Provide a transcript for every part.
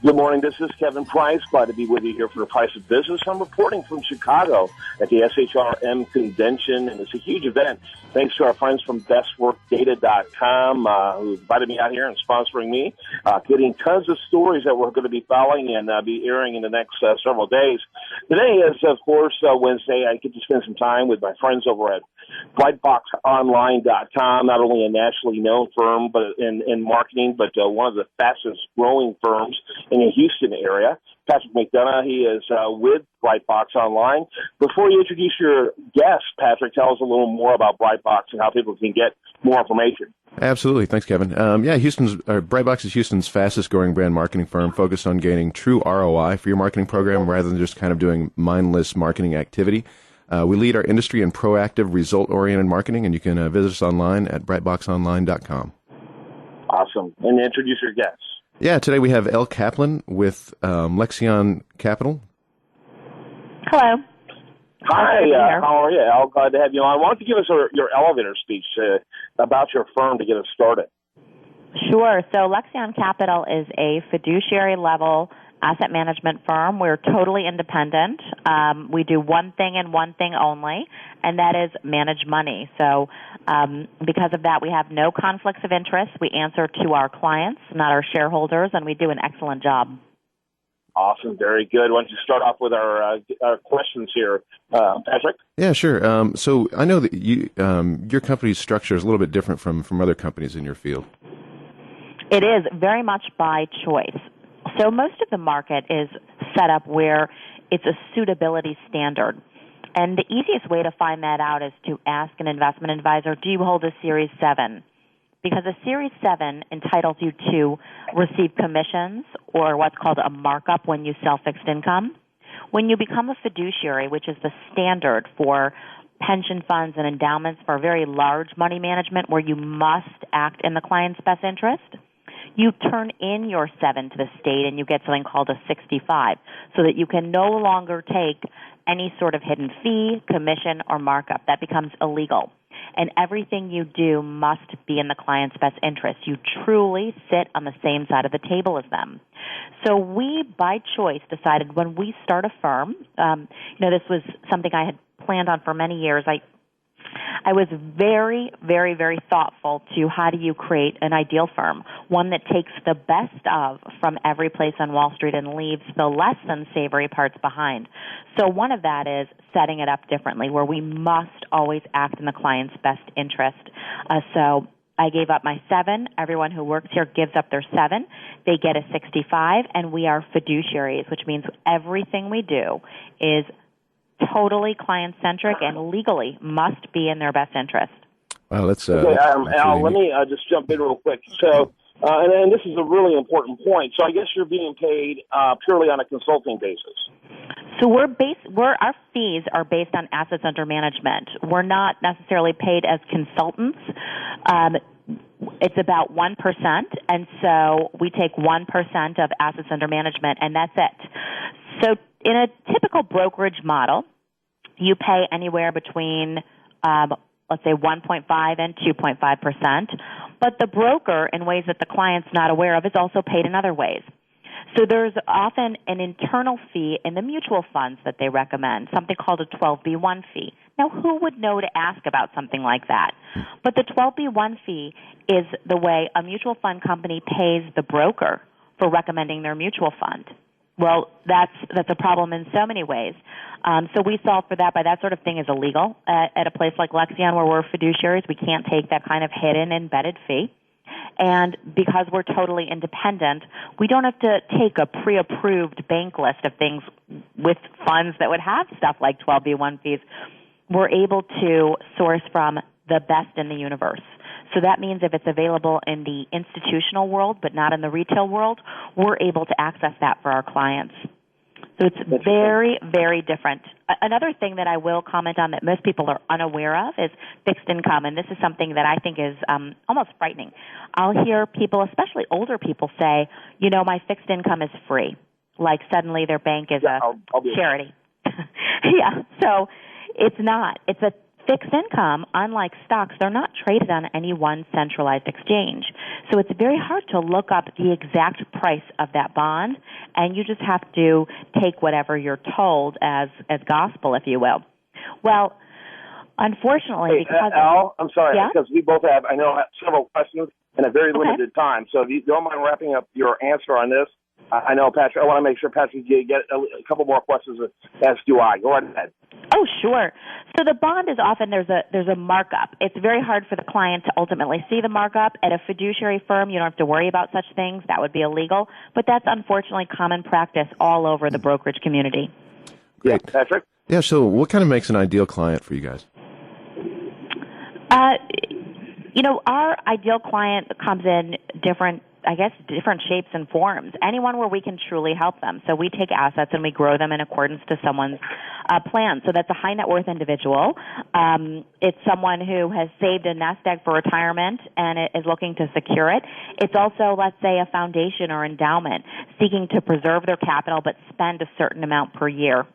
Good morning. This is Kevin Price. Glad to be with you here for the Price of Business. I'm reporting from Chicago at the SHRM convention, and it's a huge event. Thanks to our friends from BestWorkData.com who invited me out here and sponsoring me, getting tons of stories that we're going to be following and be airing in the next several days. Today is, of course, Wednesday. I get to spend some time with my friends over at BrightboxOnline.com, not only a nationally known firm but in marketing, but one of the fastest growing firms in the Houston area. Patrick McDonough, he is with Brightbox Online. Before you introduce your guest, Patrick, tell us a little more about Brightbox and how people can get more information. Absolutely. Thanks, Kevin. Brightbox is Houston's fastest growing brand marketing firm focused on gaining true ROI for your marketing program rather than just kind of doing mindless marketing activity. We lead our industry in proactive, result-oriented marketing, and you can visit us online at brightboxonline.com. Awesome. And introduce your guests. Yeah, today we have Elle Kaplan with Elle Kaplan. Hello. Hi, how are you, Elle? Glad to have you on. Why don't you give us your elevator speech about your firm to get us started? Sure. So Lexion Capital is a fiduciary-level asset management firm. We're totally independent. We do one thing and one thing only, and that is manage money. So because of that, we have no conflicts of interest. We answer to our clients, not our shareholders, and we do an excellent job. Awesome. Very good. Why don't you start off with our questions here, Patrick? Yeah, sure. So I know that your company's structure is a little bit different from other companies in your field. It is very much by choice. So most of the market is set up where it's a suitability standard. And the easiest way to find that out is to ask an investment advisor, do you hold a Series 7? Because a Series 7 entitles you to receive commissions or what's called a markup when you sell fixed income. When you become a fiduciary, which is the standard for pension funds and endowments for very large money management where you must act in the client's best interest, you turn in your 7 to the state and you get something called a 65 so that you can no longer take any sort of hidden fee, commission, or markup. That becomes illegal. And everything you do must be in the client's best interest. You truly sit on the same side of the table as them. So we, by choice, decided when we start a firm, this was something I had planned on for many years. I was very, very, very thoughtful to how do you create an ideal firm, one that takes the best of from every place on Wall Street and leaves the less than savory parts behind. So one of that is setting it up differently, where we must always act in the client's best interest. So I gave up my 7. Everyone who works here gives up their 7. They get a 65, and we are fiduciaries, which means everything we do is totally client-centric and legally must be in their best interest. Wow, that's okay. Al, let me just jump in real quick. So, and this is a really important point. So, I guess you're being paid purely on a consulting basis. So our fees are based on assets under management. We're not necessarily paid as consultants. It's about 1%, and so we take 1% of assets under management, and that's it. So in a typical brokerage model, you pay anywhere between, let's say, 1.5 and 2.5%, but the broker, in ways that the client's not aware of, is also paid in other ways. So there's often an internal fee in the mutual funds that they recommend, something called a 12B1 fee. Now, who would know to ask about something like that? But the 12B1 fee is the way a mutual fund company pays the broker for recommending their mutual fund. Well, that's a problem in so many ways. So we solve for that, but that sort of thing is illegal at a place like Lexion where we're fiduciaries. We can't take that kind of hidden embedded fee. And because we're totally independent, we don't have to take a pre-approved bank list of things with funds that would have stuff like 12B1 fees. We're able to source from the best in the universe. So that means if it's available in the institutional world but not in the retail world, we're able to access that for our clients. So it's very, very different. Another thing that I will comment on that most people are unaware of is fixed income, and this is something that I think is almost frightening. I'll hear people, especially older people, say, my fixed income is free, like suddenly their bank is a charity. Yeah, so it's not. It's a fixed income, unlike stocks, they're not traded on any one centralized exchange. So it's very hard to look up the exact price of that bond, and you just have to take whatever you're told as gospel, if you will. Well, unfortunately, because Al, I'm sorry, yeah? because we both have, I know, several questions in a very limited time. So if you don't mind wrapping up your answer on this, I know, Patrick, I want to make sure, Patrick, you get a couple more questions, as do I. Go ahead. Oh, sure. So the bond is often, there's a markup. It's very hard for the client to ultimately see the markup. At a fiduciary firm, you don't have to worry about such things. That would be illegal. But that's unfortunately common practice all over the brokerage community. Great. Yeah, Patrick? Yeah, so what kind of makes an ideal client for you guys? Our ideal client comes in different shapes and forms. Anyone where we can truly help them. So we take assets and we grow them in accordance to someone's plan. So that's a high net worth individual. It's someone who has saved a nest egg for retirement and is looking to secure it. It's also, let's say, a foundation or endowment seeking to preserve their capital but spend a certain amount per year.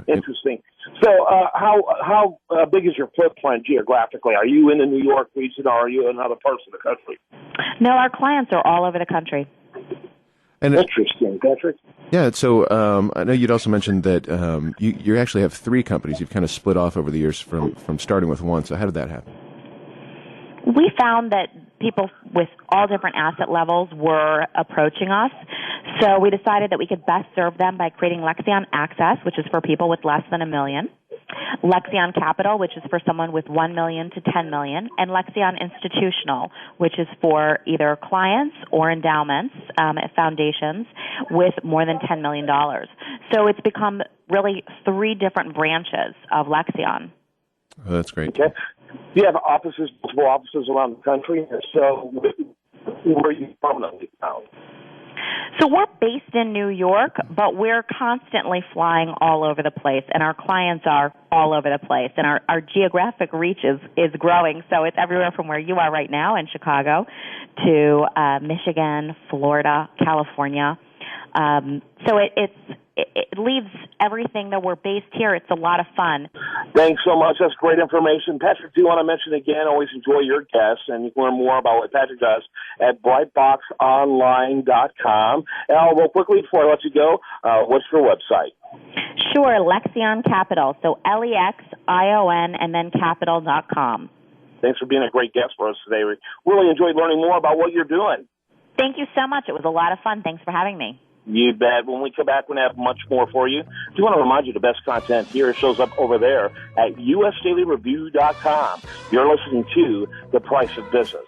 Interesting. So how big is your footprint geographically? Are you in the New York region or are you in other parts of the country? No, our clients are all over the country. And interesting, Patrick. Yeah, so I know you'd also mentioned that you actually have 3 companies. You've kind of split off over the years from starting with one. So how did that happen? We found that people with all different asset levels were approaching us. So we decided that we could best serve them by creating Lexion Access, which is for people with less than $1 million, Lexion Capital, which is for someone with $1 million to $10 million, and Lexion Institutional, which is for either clients or endowments, foundations with more than $10 million. So it's become really 3 different branches of Lexion. Oh, that's great. Okay. Do you have multiple offices around the country? And so where are you permanently found? So we're based in New York, but we're constantly flying all over the place, and our clients are all over the place, and our geographic reach is growing. So it's everywhere from where you are right now in Chicago to Michigan, Florida, California. So it leaves everything that we're based here. It's a lot of fun. Thanks so much. That's great information. Patrick, do you want to mention again? Always enjoy your guests, and you can learn more about what Patrick does at brightboxonline.com. Al, real quickly before I let you go, what's your website? Sure, Lexion Capital. So Lexion and then capital.com. Thanks for being a great guest for us today. We really enjoyed learning more about what you're doing. Thank you so much. It was a lot of fun. Thanks for having me. You bet. When we come back, we're going to have much more for you. Do want to remind you the best content here shows up over there at usdailyreview.com. You're listening to The Price of Business.